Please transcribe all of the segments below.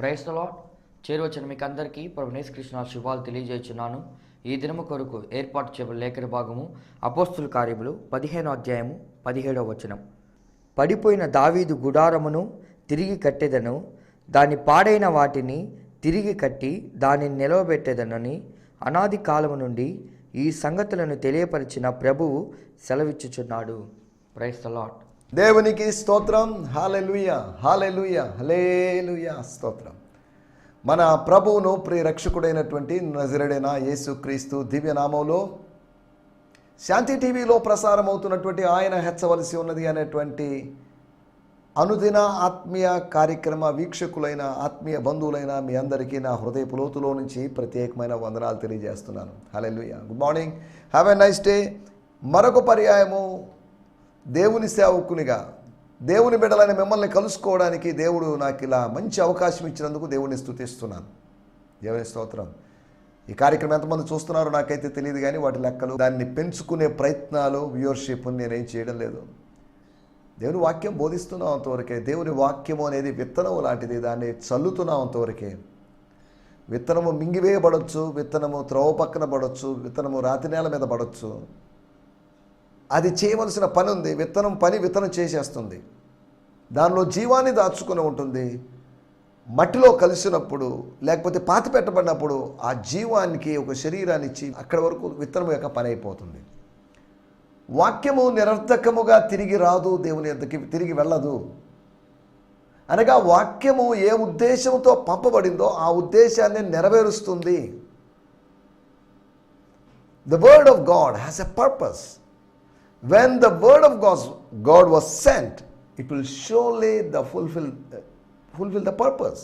Praise the lord. చేరువచ్చిన మీకు అందరికీ ప్రభువైన యేసుక్రీస్తు నామమున శుభాలు తెలియజేస్తున్నాను. ఈ దినము కొరకు ఏర్పాటు చేయబడిన లేఖన భాగము అపోస్తుల కార్యములు 15వ అధ్యాయము 17వ వచనం. పడిపోయిన దావీదు గుడారమును తిరిగి కట్టెదను, దాని పాడైన వాటిని తిరిగి కట్టి దానిని నిలవబెట్టెదనని అనాది కాలము నుండి ఈ సంగతులను తెలియపరిచిన ప్రభువు సెలవిచ్చుచున్నాడు. Praise the Lord. దేవునికి స్తోత్రం. హల్లెలూయా, హల్లెలూయా, హల్లెలూయా, స్తోత్రం. మన ప్రభువును ప్రియ రక్షకుడైనటువంటి నజరేయుడైన యేసుక్రీస్తు దివ్య నామములో శాంతి టీవీలో ప్రసారం అవుతున్నటువంటి ఆయన హెచ్చవలసి ఉన్నది అనేటువంటి అనుదిన ఆత్మీయ కార్యక్రమ వీక్షకులైన ఆత్మీయ బంధువులైన మీ అందరికీ నా హృదయపు లోతులో నుంచి ప్రత్యేకమైన వందనాలు తెలియజేస్తున్నాను. హల్లెలూయా. Good morning, have a nice day. మరొక పర్యాయము దేవుని సేవకునిగా, దేవుని బిడ్డలైన మిమ్మల్ని కలుసుకోవడానికి దేవుడు నాకు ఇలా మంచి అవకాశం ఇచ్చినందుకు దేవుని స్తుతిస్తున్నాను. దేవుని స్తోత్రం. ఈ కార్యక్రమం ఎంతమంది చూస్తున్నారో నాకైతే తెలియదు, కానీ వాటి లెక్కలు దాన్ని పెంచుకునే ప్రయత్నాలు వ్యూవర్షిప్ నేనేం చేయడం లేదు. దేవుని వాక్యం బోధిస్తున్నాం అంతవరకే. దేవుని వాక్యము అనేది విత్తనం లాంటిది, దాన్ని చల్లుతున్నాం అంతవరకే. విత్తనము మింగివేయబడవచ్చు, విత్తనము త్రోవ పక్కన పడవచ్చు, విత్తనము రాతి నేల మీద పడవచ్చు. అది చేయవలసిన పని ఉంది. విత్తనం చేసేస్తుంది. దానిలో జీవాన్ని దాచుకుని ఉంటుంది. మట్టిలో కలిసినప్పుడు లేకపోతే పాతి పెట్టబడినప్పుడు ఆ జీవానికి ఒక శరీరాన్ని ఇచ్చి అక్కడి వరకు విత్తనం యొక్క పని అయిపోతుంది. వాక్యము నిరర్థకముగా తిరిగి రాదు, దేవుని యొద్దకి తిరిగి వెళ్ళదు. అనగా వాక్యము ఏ ఉద్దేశంతో పంపబడిందో ఆ ఉద్దేశాన్ని నెరవేరుస్తుంది. The word of God has a purpose. When the word of God was sent, it will surely fulfill the purpose.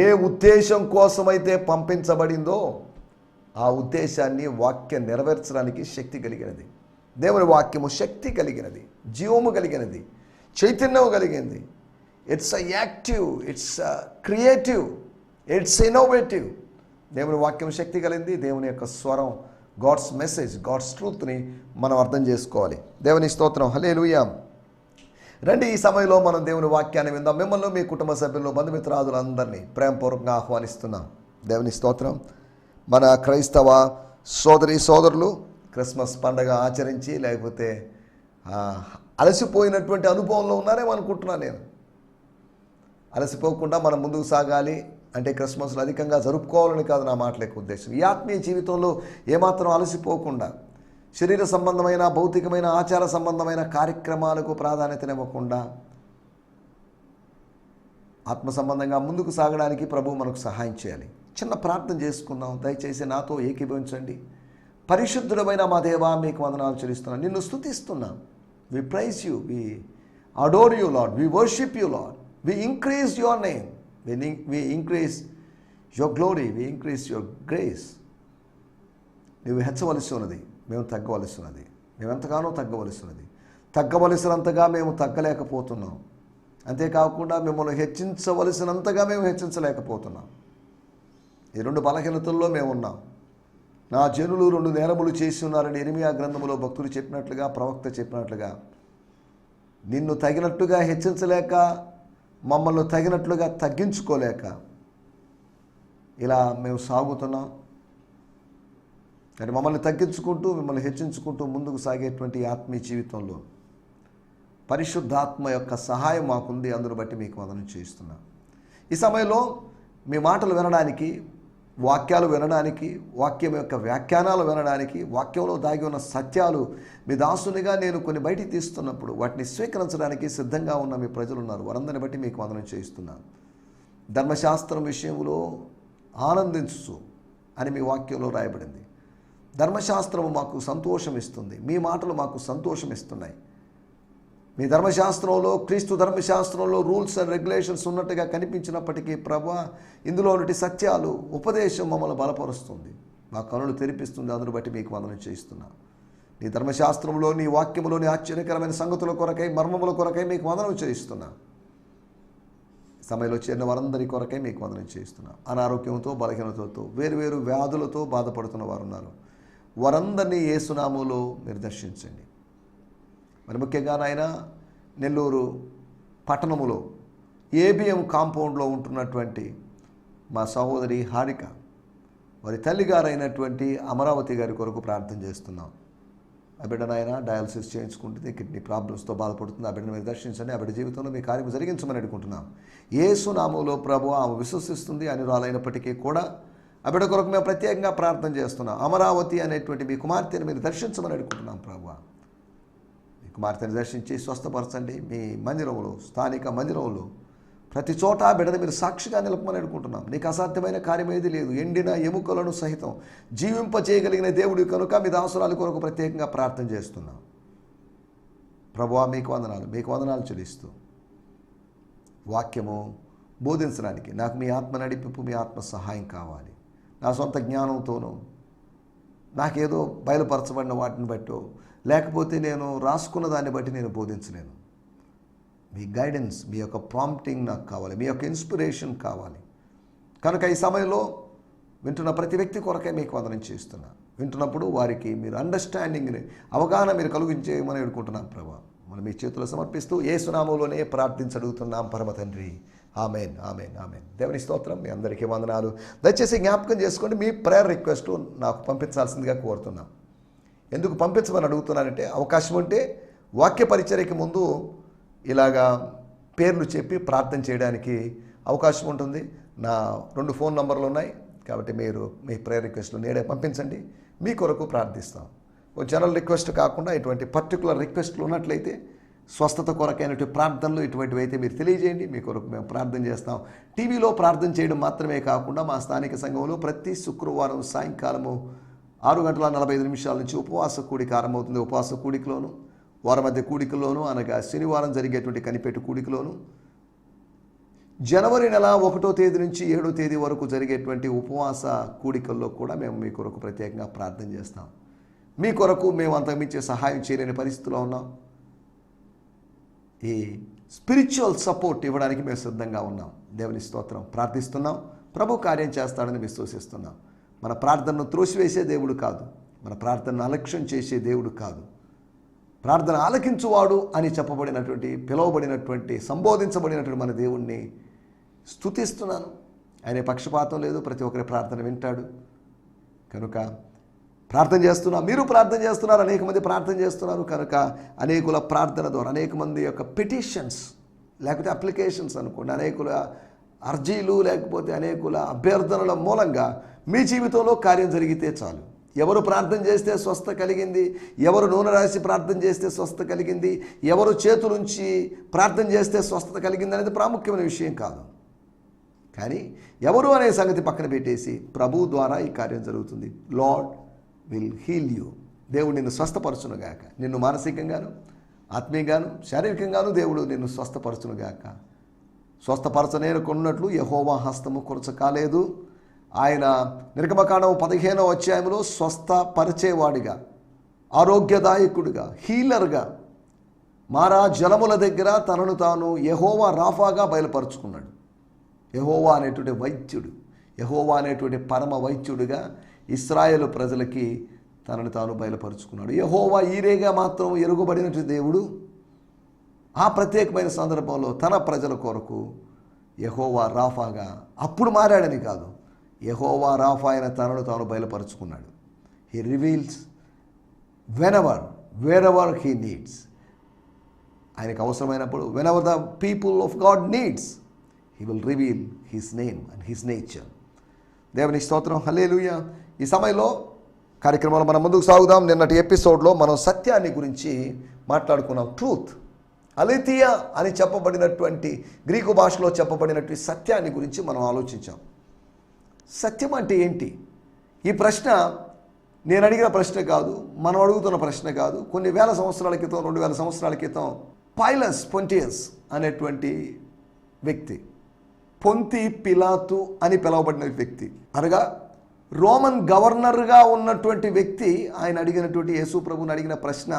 ఏ ఉద్దేశం కోసమైతే పంపించబడిందో ఆ ఉద్దేశాన్ని వాక్యం నెరవేర్చడానికి శక్తి కలిగినది. దేవుని వాక్యము శక్తి కలిగినది, జీవము కలిగినది, చైతన్యం కలిగింది. It's active, it's creative, it's innovative. దేవుని వాక్యం శక్తి కలిగింది. దేవుని యొక్క స్వరం, గాడ్స్ మెసేజ్, గాడ్స్ ట్రూత్ని మనం అర్థం చేసుకోవాలి. దేవుని స్తోత్రం. హల్లెలూయా. రండి, ఈ సమయంలో మనం దేవుని వాక్యాన్ని విందాం. మిమ్మల్ని, మీ కుటుంబ సభ్యులను, బంధుమిత్రాదులందరినీ ప్రేమపూర్వకంగా ఆహ్వానిస్తున్నాం. దేవుని స్తోత్రం. మన క్రైస్తవ సోదరి సోదరులు క్రిస్మస్ పండగ ఆచరించి లేకపోతే అలసిపోయినటువంటి అనుభవంలో ఉన్నారేమో అనుకుంటున్నాను నేను. అలసిపోకుండా మనం ముందుకు సాగాలి అంటే క్రిస్మస్లు అధికంగా జరుపుకోవాలని కాదు నా మాటల యొక్క ఉద్దేశం. ఈ ఆత్మీయ జీవితంలో ఏమాత్రం అలసిపోకుండా, శరీర సంబంధమైన, భౌతికమైన, ఆచార సంబంధమైన కార్యక్రమాలకు ప్రాధాన్యతనివ్వకుండా ఆత్మ సంబంధంగా ముందుకు సాగడానికి ప్రభు మనకు సహాయం చేయాలి. చిన్న ప్రార్థన చేసుకుందాం. దయచేసి నాతో ఏకీభవించండి. పరిశుద్ధుడమైన మా దేవా, మీకు వందనాలు చెల్లిస్తున్నాను, నిన్ను స్తుతిస్తున్నాం. We praise you, we adore you lord, we worship you lord, we increase your name, we increase your glory, we increase your grace. నువ్వు హెచ్చవలసి ఉన్నది, మేము తగ్గవలసి ఉన్నది. మేము ఎంతగానో తగ్గవలసి ఉన్నది. తగ్గవలసినంతగా మేము తగ్గలేకపోతున్నాం. అంతేకాకుండా మిమ్మల్ని హెచ్చించవలసినంతగా మేము హెచ్చించలేకపోతున్నాం. ఈ రెండు బలహీనతల్లో మేము ఉన్నాం. నా జనులు 2 నేరములు చేసి ఉన్నారని ఇర్మీయా గ్రంథములో భక్తులు చెప్పినట్లుగా, ప్రవక్త చెప్పినట్లుగా నిన్ను తగినట్టుగా హెచ్చించలేక, మమ్మల్ని తగినట్లుగా తగ్గించుకోలేక ఇలా మేము సాగుతున్నాం. కానీ మమ్మల్ని తగ్గించుకుంటూ, మిమ్మల్ని హెచ్చించుకుంటూ ముందుకు సాగేటువంటి ఆత్మీయ జీవితంలో పరిశుద్ధాత్మ యొక్క సహాయం మాకుంది. అందును బట్టి మీకు వందనం చేస్తున్నాం. ఈ సమయంలో మీ మాటలు వినడానికి, వాక్యాలు వినడానికి, వాక్యం యొక్క వ్యాఖ్యానాలు వినడానికి, వాక్యంలో దాగి ఉన్న సత్యాలు మీ దాసునిగా నేను కొన్ని బయటికి తీస్తున్నప్పుడు వాటిని స్వీకరించడానికి సిద్ధంగా ఉన్న మీ ప్రజలు ఉన్నారు. వారందరిని బట్టి మీకు వందనం చేస్తున్నాను. ధర్మశాస్త్రం విషయంలో ఆనందించు అని మీ వాక్యంలో రాయబడింది. ధర్మశాస్త్రము మాకు సంతోషం ఇస్తుంది. మీ మాటలు మాకు సంతోషం ఇస్తున్నాయి. మీ ధర్మశాస్త్రంలో, క్రీస్తు ధర్మశాస్త్రంలో రూల్స్ అండ్ రెగ్యులేషన్స్ ఉన్నట్టుగా కనిపించినప్పటికీ ప్రభువా, ఇందులో ఉన్నటి సత్యాలు, ఉపదేశం మమ్మల్ని బలపరుస్తుంది, మా కనులు తెరిపిస్తుంది. అందును బట్టి మీకు వందనం చేస్తున్నా. నీ ధర్మశాస్త్రంలో, నీ వాక్యంలోని ఆశ్చర్యకరమైన సంగతుల కొరకై, మర్మముల కొరకై మీకు వందనం చేస్తున్నా. సమయంలో చేరిన వారందరి కొరకై మీకు వందనం చేస్తున్నా. అనారోగ్యంతో, బలహీనతతో, వేరువేరు వ్యాధులతో బాధపడుతున్న వారు ఉన్నారు. వారందరినీ యేసునామములో మీరు దర్శించండి. మరి ముఖ్యంగా నాయన నెల్లూరు పట్టణములో ఏబిఎం కాంపౌండ్లో ఉంటున్నటువంటి మా సహోదరి హారిక, వారి తల్లిగారైనటువంటి అమరావతి గారి కొరకు ప్రార్థన చేస్తున్నాం. ఆ బిడ్డనైనా డయాలసిస్ చేయించుకుంటుంది, కిడ్నీ ప్రాబ్లమ్స్తో బాధపడుతుంది. ఆ బిడ్డను మీరు దర్శించండి, ఆ బిడ్డ జీవితంలో మీ కార్యం జరిగించమని అడుగుకుంటున్నాం. యేసు నామములో ప్రభు ఆమె విశ్వసిస్తుంది అనురాలైనప్పటికీ కూడా ఆ బిడ్డ కొరకు మేము ప్రత్యేకంగా ప్రార్థన చేస్తున్నాం. అమరావతి అనేటువంటి మీ కుమార్తెను మీరు దర్శించమని అడుగుకుంటున్నాం. ప్రభు మీ కుమార్తెను దర్శించి స్వస్థపరచండి. మీ మందిరంలో, స్థానిక మందిరంలో ప్రతి చోట ఆ బిడ్డను మీరు సాక్షిగా నిలపమని అడుగుకుంటున్నాం. నీకు అసాధ్యమైన కార్యం ఏది లేదు. ఎండిన ఎముకలను సహితం జీవింపచేయగలిగిన దేవుడి కనుక మీ దాసురాలి కొరకు ప్రత్యేకంగా ప్రార్థన చేస్తున్నాం. ప్రభువా మీకు వందనాలు చెల్లిస్తూ వాక్యము బోధించడానికి నాకు మీ ఆత్మ నడిపింపు, మీ ఆత్మ సహాయం కావాలి. నా సొంత జ్ఞానంతోనూ నాకేదో బయలుపరచబడిన వాటిని బట్టో లేకపోతే నేను రాసుకున్న దాన్ని బట్టి నేను బోధించలేను. మీ గైడెన్స్, మీ యొక్క ప్రాంప్టింగ్ నాకు కావాలి, మీ యొక్క ఇన్స్పిరేషన్ కావాలి. కనుక ఈ సమయంలో వింటున్న ప్రతి వ్యక్తి కొరకే మీకు వందనం చేస్తున్నా. వింటున్నప్పుడు వారికి మీరు అండర్స్టాండింగ్ని, అవగాహన మీరు కలిగించేయమని అడుగుకుంటున్నాం. ప్రభా మనం మీ చేతుల్లో సమర్పిస్తూ యేసు నామములోనే ప్రార్థించడుగుతున్నాం పరమ తండ్రి. Amen, amen, amen. దేవుని స్తోత్రం. మీ అందరికీ వందనాలు. దయచేసి జ్ఞాపకం చేసుకోండి, మీ ప్రేయర్ రిక్వెస్ట్ నాకు పంపించాల్సిందిగా కోరుతున్నాం. ఎందుకు పంపించమని అడుగుతున్నానంటే, అవకాశం ఉంటే వాక్య పరిచర్యకి ముందు ఇలాగా పేర్లు చెప్పి ప్రార్థన చేయడానికి అవకాశం ఉంటుంది. నా 2 ఫోన్ నంబర్లు ఉన్నాయి కాబట్టి మీరు మీ ప్రేయర్ రిక్వెస్ట్లు నేడే పంపించండి, మీ కొరకు ప్రార్థిస్తాం. ఒక జనరల్ రిక్వెస్ట్ కాకుండా ఇటువంటి పర్టికులర్ రిక్వెస్ట్లు ఉన్నట్లయితే, స్వస్థత కొరకైనటువంటి ప్రార్థనలు ఇటువంటివి అయితే మీరు తెలియజేయండి, మీ కొరకు మేము ప్రార్థన చేస్తాం. టీవీలో ప్రార్థన చేయడం మాత్రమే కాకుండా మా స్థానిక సంఘంలో ప్రతి శుక్రవారం సాయంకాలము 6:45 నుంచి ఉపవాస కూడిక ఆరంభమవుతుంది. ఉపవాస కూడికలోను, వారం మధ్య కూడికల్లోనూ, అనగా శనివారం జరిగేటువంటి కనిపెట్టు కూడికలోను, జనవరి నెల 1వ తేదీ నుంచి 7వ తేదీ వరకు జరిగేటువంటి ఉపవాస కూడికల్లో కూడా మేము మీ కొరకు ప్రత్యేకంగా ప్రార్థన చేస్తాం. మీ కొరకు మేము అంతకుమించే సహాయం చేయలేని పరిస్థితిలో ఉన్నాం. ఈ స్పిరిచువల్ సపోర్ట్ ఇవ్వడానికి మేము సిద్ధంగా ఉన్నాం. దేవుని స్తోత్రం. ప్రార్థిస్తున్నాం, ప్రభు కార్యం చేస్తాడని విశ్వసిస్తున్నాం. మన ప్రార్థనను త్రోసివేసే దేవుడు కాదు, మన ప్రార్థనను అలక్ష్యం చేసే దేవుడు కాదు. ప్రార్థన ఆలకించువాడు అని చెప్పబడినటువంటి, పిలువబడినటువంటి, సంబోధించబడినటువంటి మన దేవుణ్ణి స్తుతిస్తున్నాను. ఆయన పక్షపాతం లేదు, ప్రతి ఒక్కరి ప్రార్థన వింటాడు. కనుక ప్రార్థన చేస్తున్నా, మీరు ప్రార్థన చేస్తున్నారు, అనేక మంది ప్రార్థన చేస్తున్నారు. కనుక అనేకుల ప్రార్థన ద్వారా, అనేక మంది యొక్క పిటిషన్స్ లేకపోతే అప్లికేషన్స్ అనుకోండి, అనేకుల అర్జీలు లేకపోతే అనేకుల అభ్యర్థనల మూలంగా మీ జీవితంలో కార్యం జరిగితే చాలు. ఎవరు ప్రార్థన చేస్తే స్వస్థ కలిగింది, ఎవరు నూనె రాసి ప్రార్థన చేస్తే స్వస్థ కలిగింది, ఎవరు చేతులుంచి ప్రార్థన చేస్తే స్వస్థత కలిగింది అనేది ప్రాముఖ్యమైన విషయం కాదు. కానీ ఎవరు అనే సంగతి పక్కన పెట్టేసి ప్రభు ద్వారా ఈ కార్యం జరుగుతుంది. Lord will heal you. దేవుడు నిన్ను స్వస్థపరచునుగాక. నిన్ను మానసికంగాను, ఆత్మీయంగాను, శారీరకంగాను దేవుడు నిన్ను స్వస్థపరచునుగాక. స్వస్థపరచనేనుకున్నట్లు యెహోవా హస్తము కొరచ కాలేదు. ఆయన నిర్గమకాండం 15వ అధ్యాయంలో స్వస్థపరిచేవాడిగా, ఆరోగ్యదాయకుడిగా, హీలర్గా, మారా జలముల దగ్గర తనను తాను యెహోవా రాఫాగా బయలుపరుచుకున్నాడు. యెహోవా అనేటువంటి వైద్యుడు, యెహోవా అనేటువంటి పరమ వైద్యుడిగా ఇశ్రాయేలు ప్రజలకి తనను తాను బయలుపరుచుకున్నాడు. యెహోవా ఈరేగా మాత్రం ఎరుగబడినటువంటి దేవుడు ఆ ప్రత్యేకమైన సందర్భంలో తన ప్రజల కొరకు యెహోవా రాఫాగా అప్పుడు మారాడని కాదు, యెహోవా రాఫా అయిన తనను తాను బయలుపరుచుకున్నాడు. He reveals wherever he needs. ఆయనకు అవసరమైనప్పుడు, whenever the people of God needs, he will reveal his name and his nature. దేవుని స్తోత్రం. హల్లెలూయా. ఈ సమయంలో కార్యక్రమంలో మనం ముందుకు సాగుదాం. నిన్నటి ఎపిసోడ్లో మనం సత్యాన్ని గురించి మాట్లాడుకున్నాం. ట్రూత్, అలెథియా అని చెప్పబడినటువంటి, గ్రీకు భాషలో చెప్పబడినటువంటి సత్యాన్ని గురించి మనం ఆలోచించాం. సత్యం అంటే ఏంటి? ఈ ప్రశ్న నేను అడిగిన ప్రశ్న కాదు, మనం అడుగుతున్న ప్రశ్న కాదు. కొన్ని వేల సంవత్సరాల క్రితం, 2000 సంవత్సరాల క్రితం పైలస్ పొంటియస్ అనేటువంటి వ్యక్తి, పొంతి పిలాతు అని పిలువబడిన వ్యక్తి, అనగా రోమన్ గవర్నర్గా ఉన్నటువంటి వ్యక్తి, ఆయన అడిగినటువంటి యేసు ప్రభుని అడిగిన ప్రశ్న,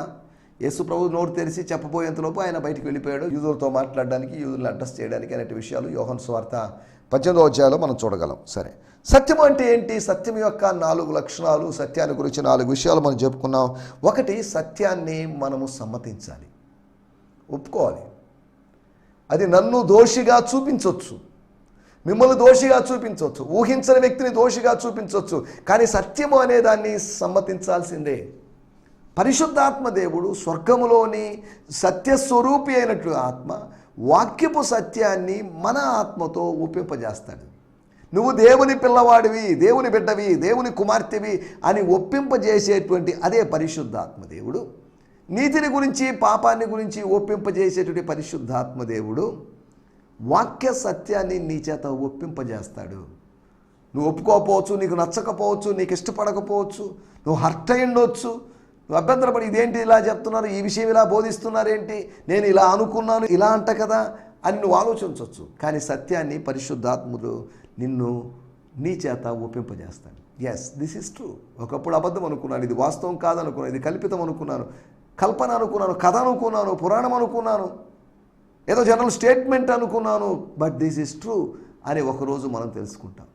యేసు ప్రభు నోరు తెరిచి చెప్పబోయేంతలోపు ఆయన బయటికి వెళ్ళిపోయాడు, యూదులతో మాట్లాడడానికి, యూదులను అడ్రస్ చేయడానికి అనే విషయాలు యోహాను సువార్త 18వ అధ్యాయంలో మనం చూడగలం. సరే, సత్యం అంటే ఏంటి? సత్యం యొక్క 4 లక్షణాలు, సత్యాన్ని గురించి 4 విషయాలు మనం చెప్పుకున్నాం. ఒకటి, సత్యాన్ని మనము సమ్మతించాలి, ఒప్పుకోవాలి. అది నన్ను దోషిగా చూపించవచ్చు, మిమ్మల్ని దోషిగా చూపించవచ్చు, ఊహించని వ్యక్తిని దోషిగా చూపించవచ్చు. కానీ సత్యము అనే దాన్ని సమ్మతించాల్సిందే. పరిశుద్ధాత్మ దేవుడు స్వర్గములోని సత్యస్వరూపి అయినట్లు ఆత్మ వాక్యపు సత్యాన్ని మన ఆత్మతో ఒప్పింపజేస్తాడు. నువ్వు దేవుని పిల్లవాడివి, దేవుని బిడ్డవి, దేవుని కుమార్తెవి అని ఒప్పింపజేసేటువంటి అదే పరిశుద్ధాత్మ దేవుడు. నీతిని గురించి పాపాన్ని గురించి ఒప్పింపజేసేటువంటి పరిశుద్ధాత్మ దేవుడు వాక్య సత్యాన్ని నీ చేత ఒప్పింపజేస్తాడు. నువ్వు ఒప్పుకోకపోవచ్చు, నీకు నచ్చకపోవచ్చు, నీకు ఇష్టపడకపోవచ్చు, నువ్వు హర్ట్ అయి ఉండొచ్చు, నువ్వు అభ్యంతరపడి ఇదేంటి ఇలా చెప్తున్నారు, ఈ విషయం ఇలా బోధిస్తున్నారేంటి, నేను ఇలా అనుకున్నాను, ఇలా అంట కదా అని నువ్వు ఆలోచించవచ్చు. కానీ సత్యాన్ని పరిశుద్ధాత్ముడు నిన్ను నీ చేత ఒప్పింపజేస్తాడు. Yes, this is true. ఒకప్పుడు అబద్ధం అనుకున్నాను, ఇది వాస్తవం కాదనుకున్నాను, ఇది కల్పితం అనుకున్నాను, కల్పన అనుకున్నాను, కథ అనుకున్నాను, పురాణం అనుకున్నాను, ఏదో జనరల్ స్టేట్మెంట్ అనుకున్నాను, బట్ దిస్ ఈజ్ ట్రూ అని ఒకరోజు మనం తెలుసుకుంటాం.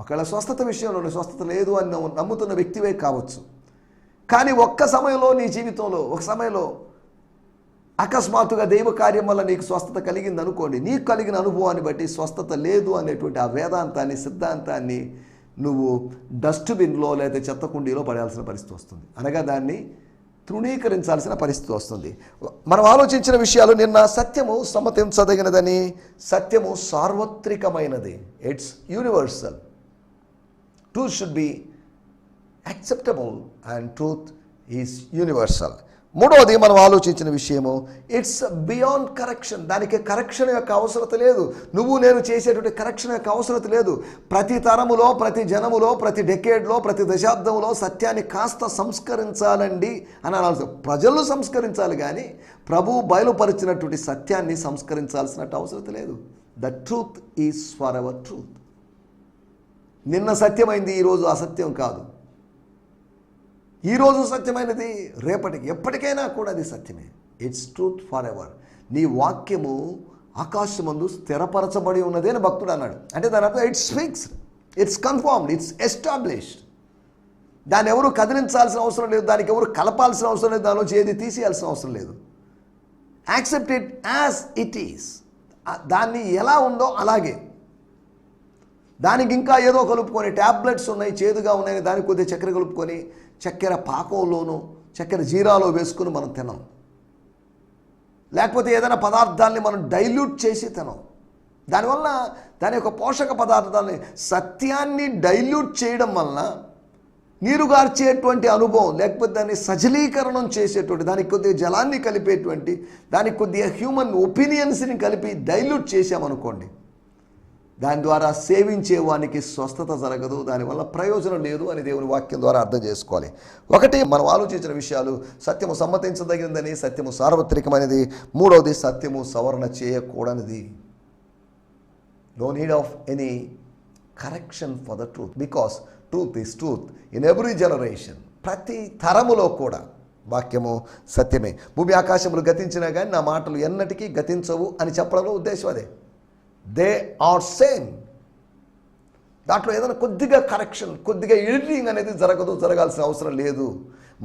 ఒకవేళ స్వస్థత విషయంలో స్వస్థత లేదు అని నమ్ముతున్న వ్యక్తివే కావచ్చు. కానీ ఒక్క సమయంలో నీ జీవితంలో ఒక సమయంలో అకస్మాత్తుగా దైవ కార్యం వల్ల నీకు స్వస్థత కలిగింది అనుకోండి, నీకు కలిగిన అనుభవాన్ని బట్టి స్వస్థత లేదు అనేటువంటి ఆ వేదాంతాన్ని, సిద్ధాంతాన్ని నువ్వు డస్ట్బిన్లో లేదా చెత్తకుండీలో పడాల్సిన పరిస్థితి వస్తుంది. అనగా దాన్ని తృణీకరించాల్సిన పరిస్థితి వస్తుంది. మనం ఆలోచించిన విషయాలు నిన్న సత్యము సమ్మతించదగినదని, సత్యము సార్వత్రికమైనది, it's universal. Truth should be acceptable and truth is universal. మూడవది మనం ఆలోచించిన విషయము, ఇట్స్ బియాండ్ కరెక్షన్. దానికి కరెక్షన్ యొక్క అవసరత లేదు. నువ్వు నేను చేసేటువంటి కరెక్షన్ యొక్క అవసరత లేదు. ప్రతి తరములో, ప్రతి జనములో, ప్రతి డెకేడ్లో, ప్రతి దశాబ్దంలో సత్యాన్ని కాస్త సంస్కరించాలండి అని అనాల్సి, ప్రజలు సంస్కరించాలి కానీ ప్రభు బయలుపరిచినటువంటి సత్యాన్ని సంస్కరించాల్సినట్టు అవసరత లేదు. The truth is for ever truth. నిన్న సత్యమైంది, ఈరోజు అసత్యం కాదు. ఈరోజు సత్యమైనది రేపటికి ఎప్పటికైనా కూడా అది సత్యమే. It's truth for ever. నీ వాక్యము ఆకాశమందు స్థిరపరచబడి ఉన్నది అని భక్తుడు అన్నాడు. అంటే దాని అర్థం it's fixed, it's confirmed, it's established. దాన్ని ఎవరు కదిలించాల్సిన అవసరం లేదు, దానికి ఎవరు కలపాల్సిన అవసరం లేదు, దానిలోంచి ఏది తీసేయాల్సిన అవసరం లేదు. Accept it as it is. దాన్ని ఎలా ఉందో అలాగే. దానికి ఇంకా ఏదో కలుపుకొని, ట్యాబ్లెట్స్ ఉన్నాయి చేదుగా ఉన్నాయి, దానికి కొద్దిగా చక్కెర కలుపుకొని చక్కెర పాకంలోనూ చక్కెర జీరాలో వేసుకుని మనం తినం. లేకపోతే ఏదైనా పదార్థాలని మనం డైల్యూట్ చేసి తినం. దానివల్ల దాని యొక్క పోషక పదార్థాలని, సత్యాన్ని డైల్యూట్ చేయడం వలన నీరుగార్చేటువంటి అనుభవం, లేకపోతే దాన్ని సజలీకరణం చేసేటువంటి, దానికి కొద్దిగా జలాన్ని కలిపేటువంటి, దానికి కొద్దిగా హ్యూమన్ ఒపీనియన్స్ని కలిపి డైల్యూట్ చేసామనుకోండి, దాని ద్వారా సేవించే వానికి స్వస్థత జరగదు, దానివల్ల ప్రయోజనం లేదు అని దేవుని వాక్యం ద్వారా అర్థం చేసుకోవాలి. ఒకటి, మనం ఆలోచించిన విషయాలు, సత్యము సమ్మతించదగినదని, సత్యము సార్వత్రికమైనది. మూడవది, సత్యము సవరణ చేయకూడనిది. No need of any correction for the truth, because truth is truth in every generation. ప్రతి తరములో కూడా వాక్యము సత్యమే. భూమి ఆకాశములు గతించినా కానీ నా మాటలు ఎన్నటికీ గతించవు అని చెప్పడంలో ఉద్దేశం అదే. They are same. దాంట్లో ఏదైనా కొద్దిగా కరెక్షన్, కొద్దిగా ఎడిటింగ్ అనేది జరగాల్సిన అవసరం లేదు.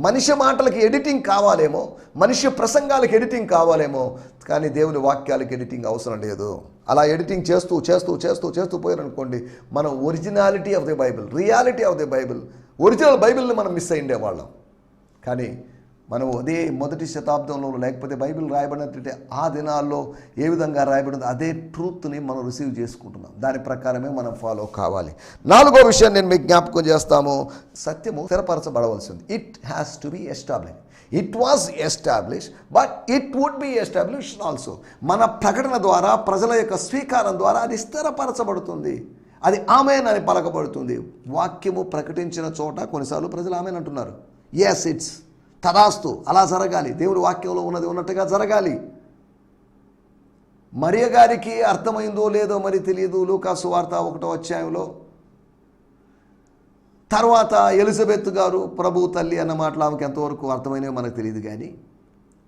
మనిషి మాటలకి ఎడిటింగ్ కావాలేమో, మనిషి ప్రసంగాలకి ఎడిటింగ్ కావాలేమో, కానీ దేవుని వాక్యాలకి ఎడిటింగ్ అవసరం లేదు. అలా ఎడిటింగ్ చేస్తూ చేస్తూ చేస్తూ చేస్తూ పోయారనుకోండి, మనం originality of the Bible, reality of the Bible, original బైబిల్ని మనం మిస్ అయ్యిండే వాళ్ళం. కానీ మనం అదే మొదటి శతాబ్దంలో, లేకపోతే బైబిల్ రాయబడినట్టు ఆ దినాల్లో ఏ విధంగా రాయబడిందో అదే ట్రూత్ని మనం రిసీవ్ చేసుకుంటున్నాం. దాని ప్రకారమే మనం ఫాలో కావాలి. నాలుగో విషయం నేను మీకు జ్ఞాపకం చేస్తాము, సత్యము స్థిరపరచబడవలసింది. It has to be establish. It was establish, but it would be establish also. మన ప్రకటన ద్వారా, ప్రజల యొక్క స్వీకారం ద్వారా అది స్థిరపరచబడుతుంది. అది ఆమేన్ అని పలకబడుతుంది. వాక్యము ప్రకటించిన చోట కొన్నిసార్లు ప్రజలు ఆమేన్ అంటున్నారు. ఎస్, ఇట్స్ తదాస్తు, అలా జరగాలి, దేవుడి వాక్యంలో ఉన్నది ఉన్నట్టుగా జరగాలి. మరియ గారికి అర్థమైందో లేదో మరి తెలియదు, లూకా సువార్త 1వ అధ్యాయంలో. తర్వాత ఎలిజబెత్ గారు ప్రభు తల్లి అన్న మాటలు ఆమెకి ఎంతవరకు అర్థమైనవి మనకు తెలియదు, కానీ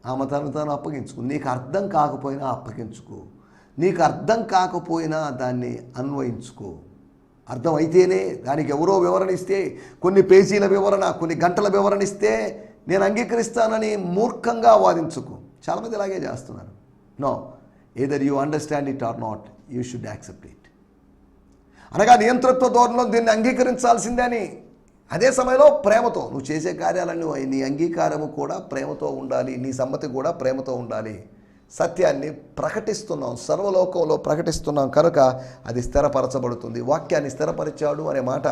ఆమె తాను అప్పగించుకో. నీకు అర్థం కాకపోయినా అప్పగించుకో, నీకు అర్థం కాకపోయినా దాన్ని అన్వయించుకో. అర్థమైతేనే, దానికి ఎవరో వివరణ ఇస్తే, కొన్ని పేజీల వివరణ, కొన్ని గంటల వివరణ ఇస్తే నేను అంగీకరిస్తానని మూర్ఖంగా వాదించుకో. చాలామంది ఇలాగే చేస్తున్నారు. No, either you understand it or not, you should accept it. అనగా నియంతృత్వ ధోరణిలో దీన్ని అంగీకరించాల్సిందే అని. అదే సమయంలో ప్రేమతో నువ్వు చేసే కార్యాలను నీ అంగీకారము కూడా ప్రేమతో ఉండాలి, నీ సమ్మతి కూడా ప్రేమతో ఉండాలి. సత్యాన్ని ప్రకటిస్తున్నాం, సర్వలోకంలో ప్రకటిస్తున్నాం కనుక అది స్థిరపరచబడుతుంది. వాక్యాన్ని స్థిరపరిచాడు అనే మాట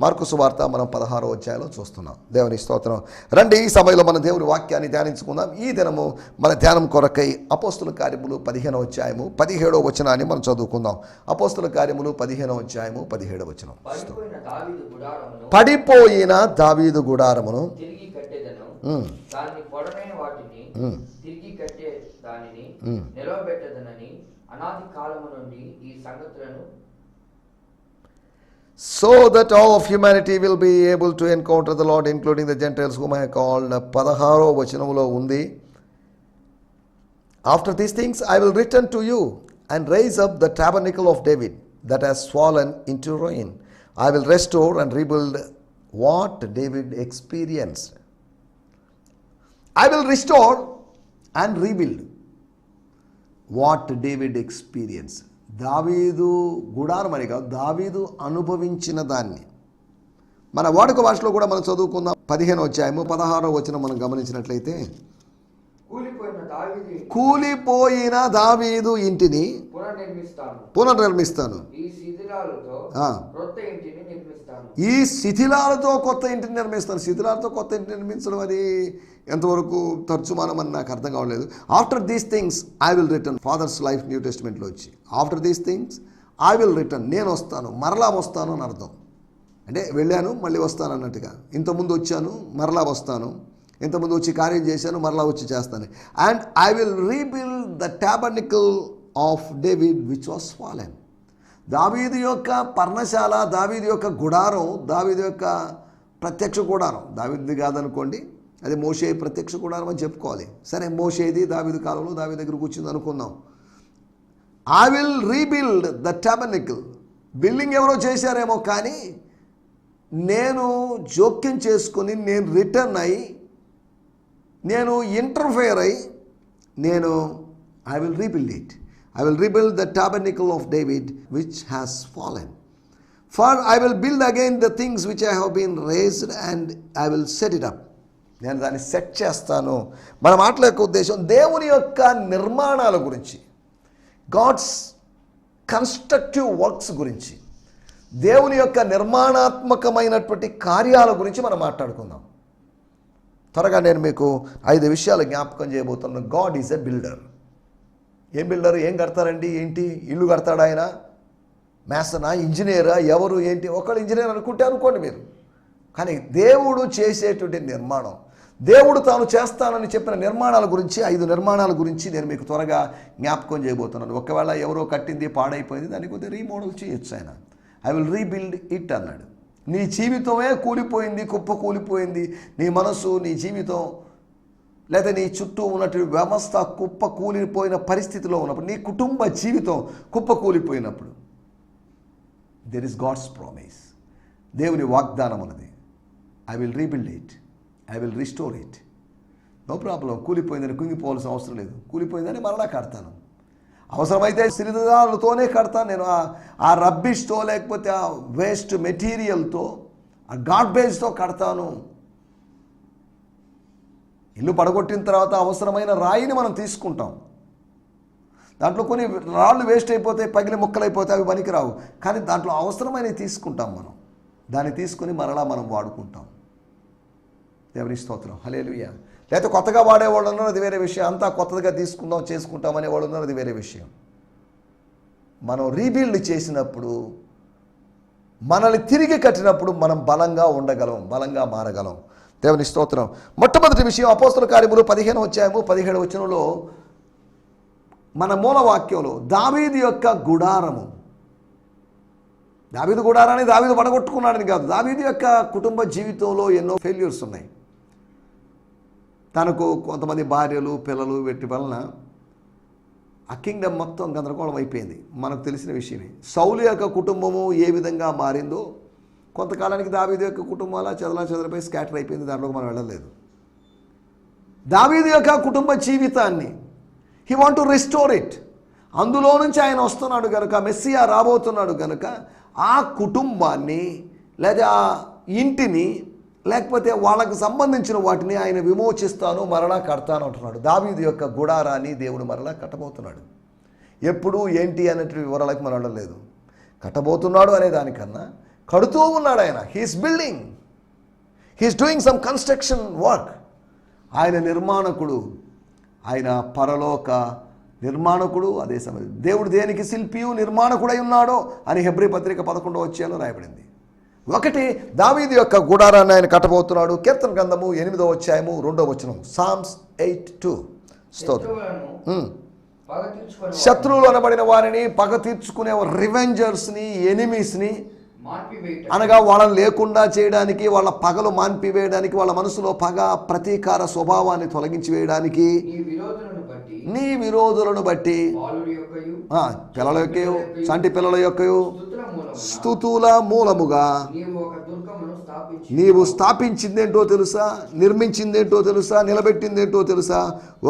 మార్కు సువార్త మనం 16వ అధ్యాయంలో చూస్తున్నాం. దేవుని స్తోత్రం. రండి, ఈ సమయంలో మన దేవుని వాక్యాన్ని ధ్యానించుకుందాం. ఈ దినము మన ధ్యానం కొరకై అపోస్తుల కార్యములు 15వ అధ్యాయము 17వ వచనాన్ని మనం చదువుకుందాం. అపోస్తుల కార్యములు 15వ అధ్యాయము 17వ వచనం. పడిపోయిన దావీదు గుడారమును తిరిగి కట్టెదను, దాన్ని పొడవైన వాటిని తిరిగి కట్టే దానిని నిలవబెట్టదనని అనాది కాలము నుండి ఈ సంగతులను, so that all of humanity will be able to encounter the Lord, including the Gentiles whom I have called. 16వ వచనములో ఉంది, after these things I will return to you and raise up the tabernacle of David that has fallen into ruin. I will restore and rebuild what David experienced. I will restore and rebuild what David experienced. దావీదు గుడారం అని కాదు, దావీదు అనుభవించిన దాన్ని. మన వాడుక భాషలో కూడా మనం చదువుకుందాం. 15వ అధ్యాయము 16వ వచనం మనం గమనించినట్లయితే, కూలిపోయిన దావీదు ఇంటిని పునర్నిర్మిస్తాను, ఈ శిథిలాలతో కొత్త ఇంటిని నిర్మిస్తాను. శిథిలాలతో కొత్త ఇంటిని నిర్మించడం అది ఎంతవరకు తర్చుమానం అని నాకు అర్థం కావట్లేదు. After these things I will return. Fathers life new టెస్ట్మెంట్లో వచ్చి after these things I will return, నేను వస్తాను, మరలా వస్తాను అని అర్థం. అంటే వెళ్ళాను మళ్ళీ వస్తాను అన్నట్టుగా. ఇంతకుముందు వచ్చాను మరలా వస్తాను, ఇంతకుముందు వచ్చి కార్యం చేశాను మరలా వచ్చి చేస్తాను. And I will rebuild the tabernacle of David which was fallen. దావీదు యొక్క పర్ణశాల, దావీదు యొక్క గుడారం, దావీదు యొక్క ప్రత్యక్ష గుడారం. దావీదుది కాదనుకోండి, అది మోషే ప్రత్యక్ష గుడారం అని చెప్పుకోవాలి. సరే, మోషేది దావీదు కాలంలో దావీదు దగ్గర కూర్చుంది అనుకుందాం. I will rebuild the tabernacle. Building ఎవరో చేశారేమో, కానీ నేను జోక్యం చేసుకుని, నేను రిటర్న్ అయ్యి, నేను ఇంటర్ఫేర్ అయ్యి, నేను I will rebuild it. I will rebuild the tabernacle of David which has fallen. For I will build again the things which I have been raised and I will set it up. నేను దాన్ని set చేస్తాను. మన మాటల యొక్క ఉద్దేశం దేవుని యొక్క నిర్మాణాల గురించి, గాడ్స్ కన్స్ట్రక్టివ్ వర్క్స్ గురించి, దేవుని యొక్క నిర్మాణాత్మకమైనటువంటి కార్యాల గురించి మనం మాట్లాడుకుందాం. త్వరగా నేను మీకు 5 విషయాలు జ్ఞాపకం చేయబోతున్నాను. God is a builder. ఏం బిల్డర్? ఏం కడతారండి? ఏంటి ఇల్లు కడతాడు ఆయన? మేసనా, ఇంజనీరా, ఎవరు ఏంటి? ఒకళ్ళు ఇంజనీర్ అనుకుంటే అనుకోండి మీరు, కానీ దేవుడు చేసేటువంటి నిర్మాణం, దేవుడు తాను చేస్తానని చెప్పిన నిర్మాణాల గురించి 5 నిర్మాణాల గురించి నేను మీకు త్వరగా జ్ఞాపకం చేయబోతున్నాను. ఒకవేళ ఎవరో కట్టింది పాడైపోయింది, దాన్ని కొద్దిగా రీమోడల్ చేయొచ్చు ఆయన. ఐ విల్ రీబిల్డ్ ఇట్ అన్నాడు. నీ జీవితమే కూలిపోయింది, కుప్ప కూలిపోయింది, నీ మనసు, నీ జీవితం, లేదా నీ చుట్టూ ఉన్నటువంటి వ్యవస్థ కుప్ప కూలిపోయిన పరిస్థితిలో ఉన్నప్పుడు, నీ కుటుంబ జీవితం కుప్ప కూలిపోయినప్పుడు, దెర్ ఇస్ గాడ్స్ ప్రామిస్. దేవుని వాగ్దానం ఉన్నది. I will rebuild it, I will restore it. No problem. కూలిపోయిందని కుంగిపోవాల్సిన అవసరం లేదు. కూలిపోయిందని మరలా కడతాను. అవసరమైతే సిరిదాలతోనే కడతాను నేను. ఆ రబ్బిష్తో, లేకపోతే ఆ వేస్ట్ మెటీరియల్తో, ఆ గార్బేజ్తో కడతాను. ఇల్లు పడగొట్టిన తర్వాత అవసరమైన రాయిని మనం తీసుకుంటాం. దాంట్లో కొన్ని రాళ్ళు వేస్ట్ అయిపోతాయి, పగిలి ముక్కలైపోతాయి, అవి పనికిరావు. కానీ దాంట్లో అవసరమైనవి తీసుకుంటాం మనం. దాన్ని తీసుకుని మరలా మనం వాడుకుంటాం. దేవుని స్తోత్రం. హల్లెలూయా. లేకపోతే కొత్తగా వాడేవాళ్ళు ఉన్నారు, అది వేరే విషయం. అంతా కొత్తగా తీసుకుందాం, చేసుకుంటాం అనేవాళ్ళు ఉన్నారు, అది వేరే విషయం. మనం రీబిల్డ్ చేసినప్పుడు, మనల్ని తిరిగి కట్టినప్పుడు మనం బలంగా ఉండగలం, బలంగా మారగలం. దేవుని స్తోత్రం. మొట్టమొదటి విషయం అపోస్తల కార్యములు 15వ అధ్యాయము 17వ వచనంలో మన మూలవాక్యంలో దావీదు యొక్క గుడారము. దావీదు గుడారాన్ని దావీదు పడగొట్టుకున్నాడని కాదు, దావీదు యొక్క కుటుంబ జీవితంలో ఎన్నో ఫెయిల్యూర్స్ ఉన్నాయి. తనకు కొంతమంది భార్యలు, పిల్లలు వీటి వలన ఆ కింగ్డమ్ మొత్తం గందరగోళం అయిపోయింది. మనకు తెలిసిన విషయమే. సౌలు యొక్క కుటుంబము ఏ విధంగా మారిందో, కొంతకాలానికి దావీదు యొక్క కుటుంబం అలా చెదలపై స్కాటర్ అయిపోయింది. దాంట్లోకి మనం వెళ్ళలేదు. దావీదు యొక్క కుటుంబ జీవితాన్ని he want to restore it. అందులో నుంచి ఆయన వస్తున్నాడు కనుక, మెస్సియా రాబోతున్నాడు కనుక ఆ కుటుంబాన్ని లేదా ఆ ఇంటిని లేకపోతే వాళ్ళకు సంబంధించిన వాటిని ఆయన విమోచిస్తాను, మరలా కడతాను అంటున్నాడు. దావీదు యొక్క గుడారాన్ని దేవుడు మరలా కట్టబోతున్నాడు. ఎప్పుడు ఏంటి అనేటువంటి వివరాలకు మనం వెళ్ళలేదు. కట్టబోతున్నాడు అనే దానికన్నా కడుతూ ఉన్నాడు ఆయన. He's building, he's doing some construction work. ఆయన నిర్మాణకుడు, ఆయన పరలోక నిర్మాణకుడు. అదే సమయం దేవుడు దేనికి శిల్పియు నిర్మాణకుడై ఉన్నాడో అని హెబ్రీ పత్రిక 11వ అధ్యాయంలో రాయబడింది. ఒకటి, దావీదు యొక్క గుడారాన్ని ఆయన కట్టబోతున్నాడు. కీర్తన గ్రంథము 8వ అధ్యాయము 2వ వచనం, సామ్స్ 8:2. శత్రువులు అనబడిన వారిని, పగ తీర్చుకునే రివెంజర్స్ని, ఎనిమీస్ని, అనగా వాళ్ళని లేకుండా చేయడానికి, వాళ్ళ పగలు మాన్పివేయడానికి, వాళ్ళ మనసులో పగ ప్రతీకార స్వభావాన్ని తొలగించి వేయడానికి, నీ విరోధులను బట్టి పిల్లల యొక్క సంటి పిల్లల యొక్క స్తుతుల మూలముగా నీవు స్థాపించిందేంటో తెలుసా, నిర్మించిందేంటో తెలుసా, నిలబెట్టిందేంటో తెలుసా?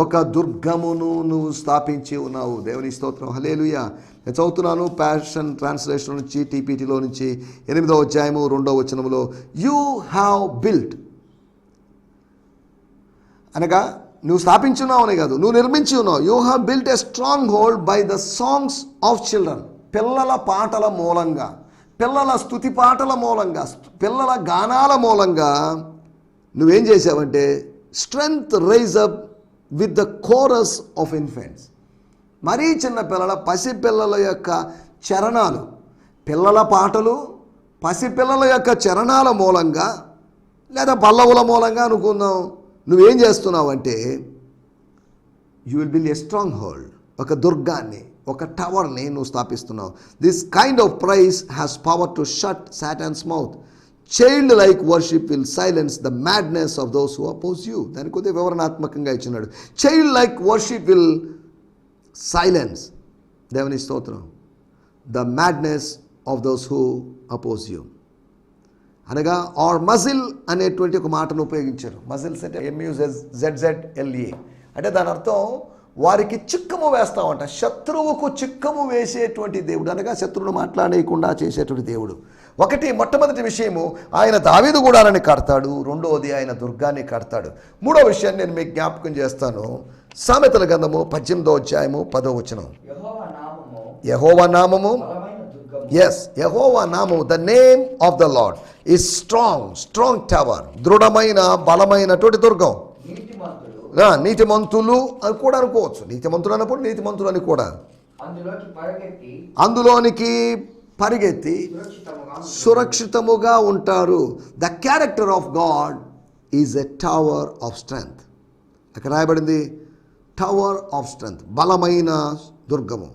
ఒక దుర్గమును నువ్వు స్థాపించి ఉన్నావు. దేవుని స్తోత్రం, హల్లెలూయా. నేను చదువుతున్నాను ప్యాషన్ ట్రాన్స్లేషన్ నుంచి, టీపీటీలో నుంచి 8వ అధ్యాయము 2వ వచనములో, యూ హ్యావ్ బిల్ట్, అనగా నువ్వు స్థాపించున్నావు అనే కాదు, నువ్వు నిర్మించి ఉన్నావు. You have built a strong hold by the songs of children. పిల్లల పాటల మూలంగా, పిల్లల స్తుతి పాటల మూలంగా, పిల్లల గానాల మూలంగా నువ్వేం చేసావంటే strength rise up with the chorus of infants. మరీ చిన్న పిల్లల, పసిపిల్లల యొక్క చరణాలు, పిల్లల పాటలు పసిపిల్లల యొక్క చరణాల మూలంగా లేదా పల్లవుల మూలంగా అనుకుందాం. నువ్వేం చేస్తున్నావు అంటే you will build a strong hold, ఒక దుర్గాన్ని, ఒక టవర్ని నువ్వు స్థాపిస్తున్నావు. This kind of praise has power to shut Satan's mouth. Child like worship will silence the madness of those who oppose you. దాని కొద్దిగా వివరణాత్మకంగా ఇచ్చినాడు. Child like worship will silence, దేవుని స్తోత్రం, the madness of those who oppose you. అనగా or muzzle అనేటువంటి ఒక మాటను ఉపయోగించారు. మజిల్స్ అంటే MUZZLE అంటే దాని అర్థం వారికి చిక్కము వేస్తామంట. శత్రువుకు చిక్కము వేసేటువంటి దేవుడు, అనగా శత్రువును మాట్లాడేయకుండా చేసేటువంటి దేవుడు. మొట్టమొదటి విషయము, ఆయన దావీదు గుడారాన్ని కడతాడు. రెండవది, ఆయన దుర్గాన్ని కడతాడు. మూడో విషయాన్ని నేను మీకు జ్ఞాపకం చేస్తాను. సామెతల గ్రంథము 18వ అధ్యాయము 10వ వచనం, యెహోవా నామము, యెహోవా నామము, the name of the lord is strong tower, దృఢమైన బలమైనటువంటి దుర్గం. నీతిమంతులు అని కూడా అనుకోవచ్చు. నీతిమంతులు అన్నప్పుడు నీతిమంతులు అని కూడా, అందులోనికి పరిగెత్తి సురక్షితముగా ఉంటారు. The character of God is a tower of strength. అక్కడ రాయబడింది టవర్ ఆఫ్ స్ట్రెంగ్త్, బలమైన దుర్గము.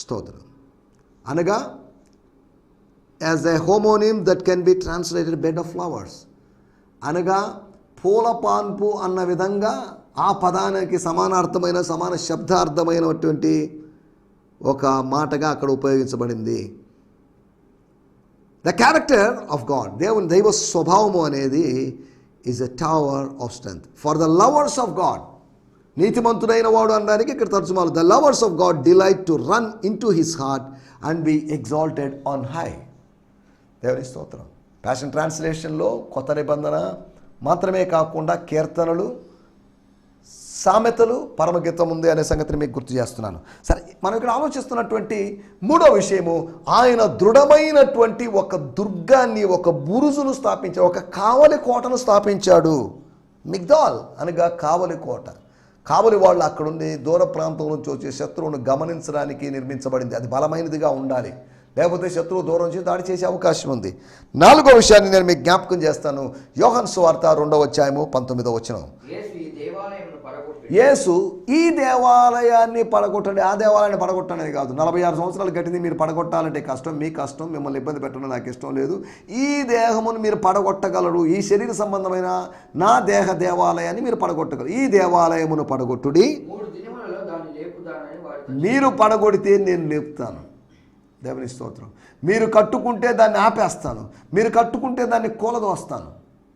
స్తోత్రం. అనగా as a homonym that can be translated bed of flowers, అనగా పూల పాన్పు అన్న విధంగా ఆ పదానికి సమానార్థమైన, సమాన శబ్దార్థమైనటువంటి ఒక మాటగా అక్కడ ఉపయోగించబడింది. ద క్యారెక్టర్ ఆఫ్ గాడ్, దైవ స్వభావము అనేది is a tower of strength for the lovers of God. నీతిమంతుడైన వాడు అనడానికి ఇక్కడ తర్జుమాలు, the lovers of God delight to run in to his heart and be exalted on high. దేవుని స్తోత్రం. ప్యాషన్ ట్రాన్స్లేషన్లో కొత్త నిబంధన మాత్రమే కాకుండా కీర్తనలు, సామెతలు, పరమగీతం ఉంది అనే సంగతిని మీకు గుర్తు చేస్తున్నాను. సరే, మనం ఇక్కడ ఆలోచిస్తున్నటువంటి మూడో విషయము, ఆయన దృఢమైనటువంటి ఒక దుర్గాన్ని, ఒక బురుజును స్థాపించాడు, ఒక కావలి కోటను స్థాపించాడు. మిగ్దాల్ అనగా కావలి కోట. కావలి వాళ్ళు అక్కడుండి దూర ప్రాంతం నుంచి వచ్చే శత్రువును గమనించడానికి నిర్మించబడింది. అది బలమైనదిగా ఉండాలి, లేకపోతే శత్రువు దూరం నుంచి దాడి చేసే అవకాశం ఉంది. నాలుగో విషయాన్ని నేను మీకు జ్ఞాపకం చేస్తాను. యోహాను సువార్త 2వ అధ్యాయము 19వ వచనం, యేసు ఈ దేవాలయాన్ని పడగొట్టండి, ఆ దేవాలయాన్ని పడగొట్టండి అని కాదు. 46 సంవత్సరాలు గట్టింది, మీరు పడగొట్టాలంటే కష్టం, మీ కష్టం, మిమ్మల్ని ఇబ్బంది పెట్టడం నాకు ఇష్టం లేదు. ఈ దేహమును మీరు పడగొట్టగలరు, ఈ శరీర సంబంధమైన నా దేహ దేవాలయాన్ని మీరు పడగొట్టగలరు. ఈ దేవాలయమును పడగొట్టుడి, మీరు పడగొడితే నేను లేపుతాను. దేవుని స్తోత్రం. మీరు కట్టుకుంటే దాన్ని ఆపేస్తాను, మీరు కట్టుకుంటే దాన్ని కూలదోస్తాను.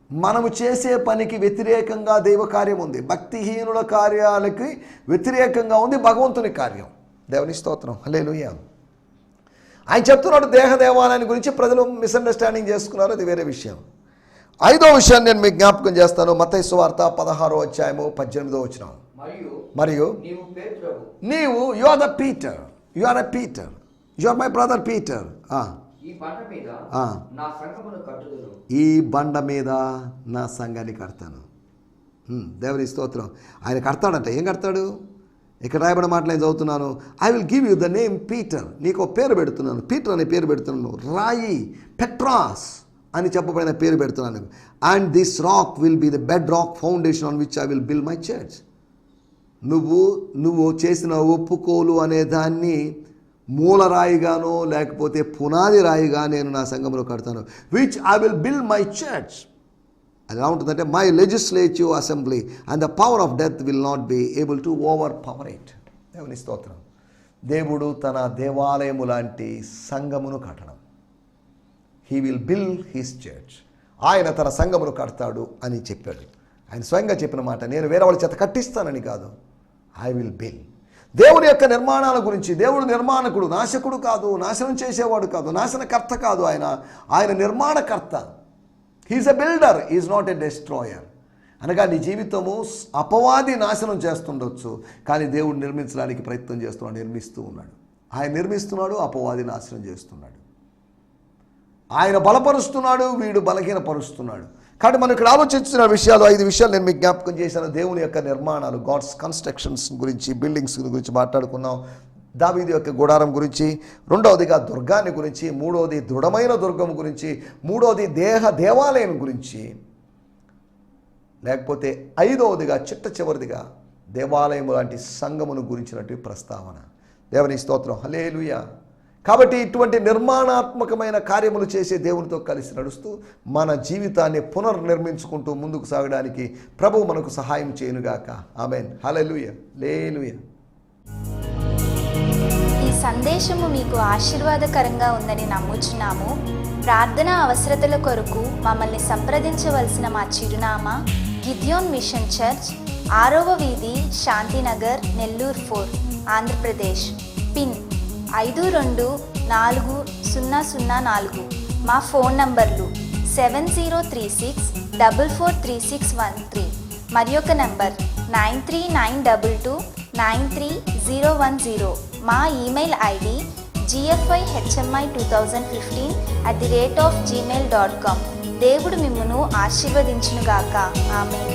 మనము చేసే పనికి వ్యతిరేకంగా దైవ కార్యం ఉంది. భక్తిహీనుల కార్యాలకి వ్యతిరేకంగా ఉంది భగవంతుని కార్యం. దేవుని స్తోత్రం, హల్లెలూయా. ఆయన చెప్తున్నాడు దేహ దేవాలయాన్ని గురించి. ప్రజలు మిస్అండర్స్టాండింగ్ చేసుకున్నారు, అది వేరే విషయం. 5వ విషయాన్ని నేను మీకు జ్ఞాపకం చేస్తాను. మత్తయి సువార్త 16వ అధ్యాయము 18వ వచనం. మరియు నీవు you are the Peter, you are a Peter, you are my brother Peter. ఈ బండ మీద నా సంఘాన్ని కడతాను. దేవుని స్తోత్రం. ఆయన కడతాడంట. ఏం కడతాడు? ఇక్కడ రాయబడిన మాటలు నేను చదువుతున్నాను. I will give you the name Peter. నీకు పేరు పెడుతున్నాను, పీటర్ అనే పేరు పెడుతున్నాను. రాయి, పెట్రాస్ అని చెప్పబడిన పేరు పెడుతున్నాను. And this rock will be the bed rock foundation on which I will build my church. నువ్వు చేసిన ఒప్పుకోలు అనే దాన్ని మూలరాయిగానో లేకపోతే పునాది రాయిగా నేను నా సంఘంలో కడతాను. Which I will build my church. అది ఎలా ఉంటుందంటే my legislative assembly and the power of death will not be able to over power it. దేవుని స్తోత్రం. దేవుడు తన దేవాలయము లాంటి సంఘమును కట్టడం. He will build his church. ఆయన తన సంఘమును కడతాడు అని చెప్పాడు. ఆయన స్వయంగా చెప్పిన మాట. నేను వేరే వాళ్ళ చేత కట్టిస్తానని కాదు, ఐ విల్ బిల్డ్. దేవుని యొక్క నిర్మాణాల గురించి. దేవుడు నిర్మాణకుడు, నాశకుడు కాదు, నాశనం చేసేవాడు కాదు, నాశనకర్త కాదు. ఆయన నిర్మాణకర్త. He is a builder, is not a destroyer. అనగా నీ జీవితము అపవాది నాశనం చేస్తుండొచ్చు, కానీ దేవుడు నిర్మించడానికి ప్రయత్నం చేస్తున్నాడు, నిర్మిస్తూ ఉన్నాడు. ఆయన నిర్మిస్తున్నాడు, అపవాది నాశనం చేస్తున్నాడు. ఆయన బలపరుస్తున్నాడు, వీడు బలహీనపరుస్తున్నాడు. కాబట్టి మనం ఇక్కడ ఆలోచించిన విషయాలు 5 విషయాలు నేను మీకు జ్ఞాపకం చేశాను. దేవుని యొక్క నిర్మాణాలు, గాడ్స్ కన్స్ట్రక్షన్స్ గురించి, బిల్డింగ్స్ గురించి మాట్లాడుకున్నాం. దావీదు యొక్క గుడారం గురించి, 2వదిగా దుర్గాన్ని గురించి, 3వది దృఢమైన దుర్గం గురించి, 3వది దేవాలయం గురించి, లేకపోతే 5వదిగా చిట్ట చివరిదిగా దేవాలయం లాంటి సంఘమును గురించినటువంటి ప్రస్తావన. దేవుని స్తోత్రం, హల్లెలూయా. కాబట్టి ఇటువంటి నిర్మాణాత్మకమైన కార్యములు చేసే దేవునితో కలిసి నడుస్తూ మన జీవితాన్ని పునర్నిర్మించుకుంటూ ముందుకు సాగడానికి ప్రభువు మనకు సహాయం చేయనుగాక. ఆమేన్, హల్లెలూయా, హల్లెలూయా. ఈ సందేశము మీకు ఆశీర్వాదకరంగా ఉందని నమ్ముచున్నాము. ప్రార్థన అవసరతల కొరకు మమ్మల్ని సంప్రదించవలసిన మా చిరునామా గిద్యోన్ మిషన్ చర్చ్, 6వ వీధి, శాంతినగర్, నెల్లూరు 4, ఆంధ్రప్రదేశ్. పిన్ 524004. మా ఫోన్ నంబర్లు 7036443613 మరి ఒక నంబర్ 9392293010. మా ఈమెయిల్ ఐడి gfihmi2015@gmail.com. దేవుడు మిమ్మును ఆశీర్వదించునుగాక. ఆమేన్.